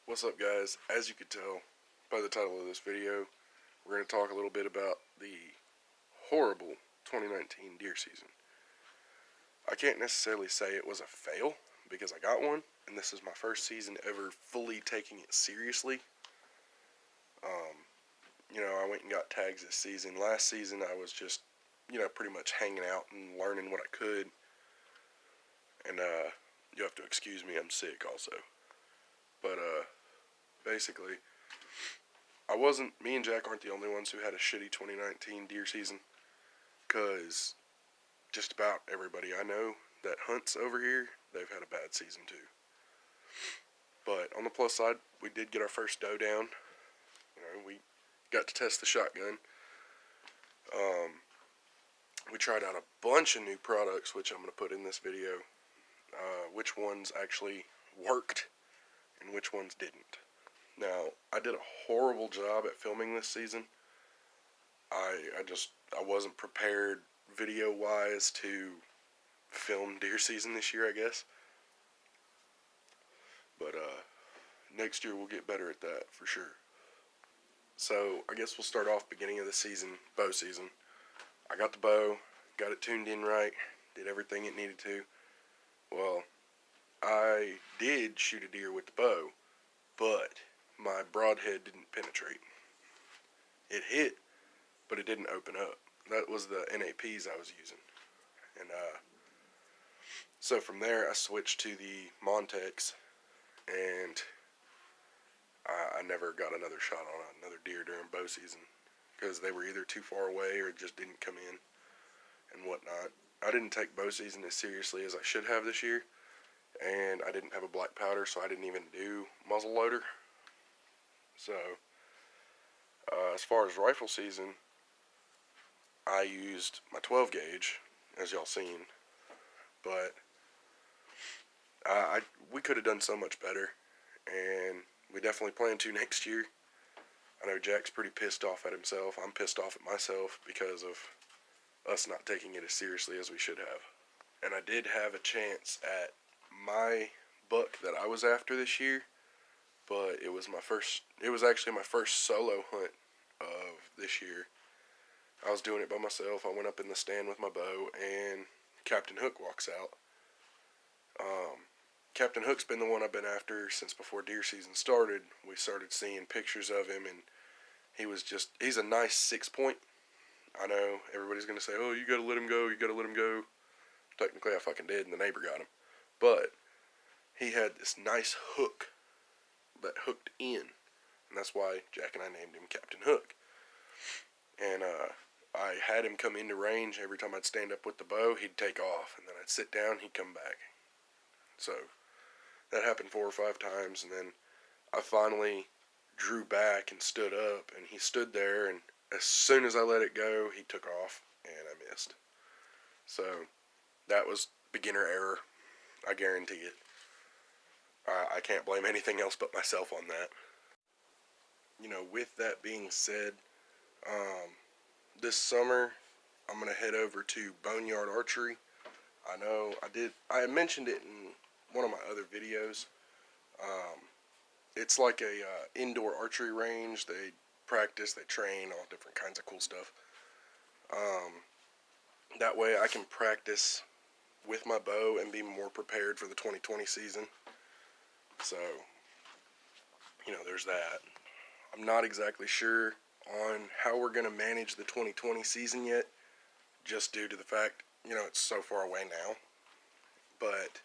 What's up, guys? As you could tell by the title of this video, we're going to talk a little bit about the horrible 2019 deer season. I can't necessarily say it was a fail because I got one, and this is my first season ever fully taking it seriously. I went and got tags this season. Last season I was just, pretty much hanging out and learning what I could. And you have to excuse me, I'm sick also. But basically, me and Jack aren't the only ones who had a shitty 2019 deer season, because just about everybody I know that hunts over here, they've had a bad season too. But on the plus side, we did get our first doe down. We got to test the shotgun. We tried out a bunch of new products, which I'm going to put in this video, which ones actually worked and which ones didn't. Now, I did a horrible job at filming this season. I wasn't prepared video-wise to film deer season this year, I guess. But next year we'll get better at that for sure. So I guess we'll start off beginning of the season, bow season. I got the bow, got it tuned in right, did everything it needed to. Well, I did shoot a deer with the bow, but my broadhead didn't penetrate. It hit, but it didn't open up. That was the NAPs I was using. And so from there I switched to the Montex, and I never got another shot on another deer during bow season, because they were either too far away or just didn't come in and whatnot. I didn't take bow season as seriously as I should have this year, and I didn't have a black powder, so I didn't even do muzzle loader. So as far as rifle season, I used my 12 gauge, as y'all seen, but we could have done so much better, and we definitely plan to next year. I know Jack's pretty pissed off at himself. I'm pissed off at myself because of us not taking it as seriously as we should have. And I did have a chance at my buck that I was after this year, but it was actually my first solo hunt of this year. I was doing it by myself. I went up in the stand with my bow, and Captain Hook walks out. Captain Hook's been the one I've been after since before deer season started. We started seeing pictures of him, and he's a nice 6-point. I know everybody's going to say, oh, you got to let him go, you got to let him go. Technically, I fucking did, and the neighbor got him. But he had this nice hook that hooked in, and that's why Jack and I named him Captain Hook. And I had him come into range. Every time I'd stand up with the bow, he'd take off, and then I'd sit down, he'd come back. So that happened 4 or 5 times, and then I finally drew back and stood up, and he stood there, and as soon as I let it go, he took off, and I missed. So that was beginner error. I guarantee it. I can't blame anything else but myself on that. With that being said, this summer I'm going to head over to Boneyard Archery. I know I mentioned it in one of my other videos. It's like a indoor archery range. They practice, they train, all different kinds of cool stuff. That way I can practice with my bow and be more prepared for the 2020 season. So, there's that. I'm not exactly sure on how we're going to manage the 2020 season yet, just due to the fact, it's so far away now. But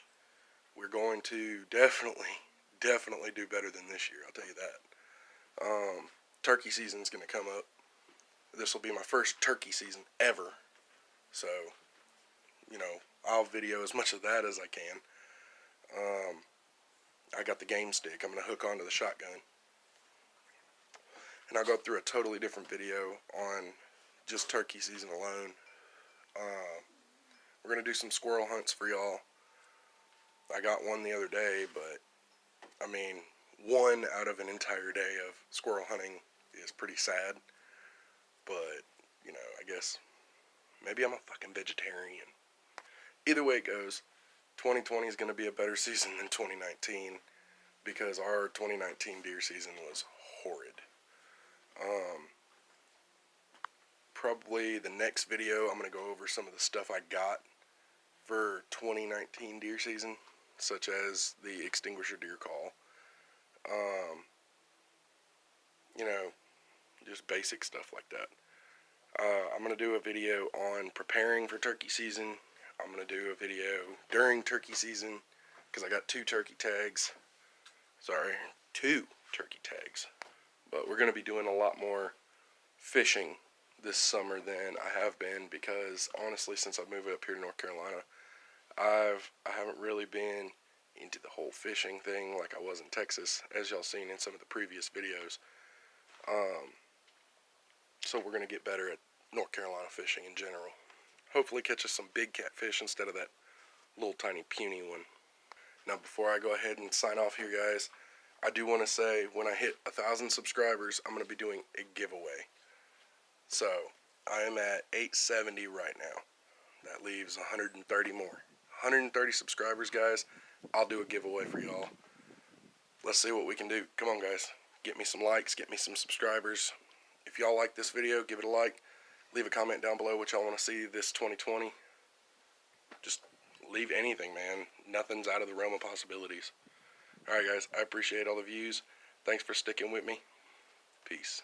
we're going to definitely do better than this year, I'll tell you that. Turkey season's going to come up. This will be my first turkey season ever. So, I'll video as much of that as I can. I got the game stick. I'm going to hook onto the shotgun. And I'll go through a totally different video on just turkey season alone. We're going to do some squirrel hunts for y'all. I got one the other day, but, one out of an entire day of squirrel hunting is pretty sad. But, I guess maybe I'm a fucking vegetarian. Either way it goes, 2020 is going to be a better season than 2019. because our 2019 deer season was horrid. Probably the next video I'm going to go over some of the stuff I got for 2019 deer season, such as the extinguisher deer call. You know, just basic stuff like that. I'm going to do a video on preparing for turkey season. I'm going to do a video during turkey season, because I got 2 turkey tags. Sorry, 2 turkey tags. But we're going to be doing a lot more fishing this summer than I have been, because honestly, since I moved up here to North Carolina, I haven't really been into the whole fishing thing like I was in Texas, as y'all seen in some of the previous videos. So we're going to get better at North Carolina fishing in general. Hopefully catch us some big catfish instead of that little tiny puny one. Now, before I go ahead and sign off here, guys, I do want to say, when I hit 1,000 subscribers, I'm going to be doing a giveaway. So, I am at 870 right now. That leaves 130 more. 130 subscribers, guys. I'll do a giveaway for y'all. Let's see what we can do. Come on, guys. Get me some likes. Get me some subscribers. If y'all like this video, give it a like. Leave a comment down below what y'all want to see this 2020. Just leave anything, man. Nothing's out of the realm of possibilities. Alright, guys. I appreciate all the views. Thanks for sticking with me. Peace.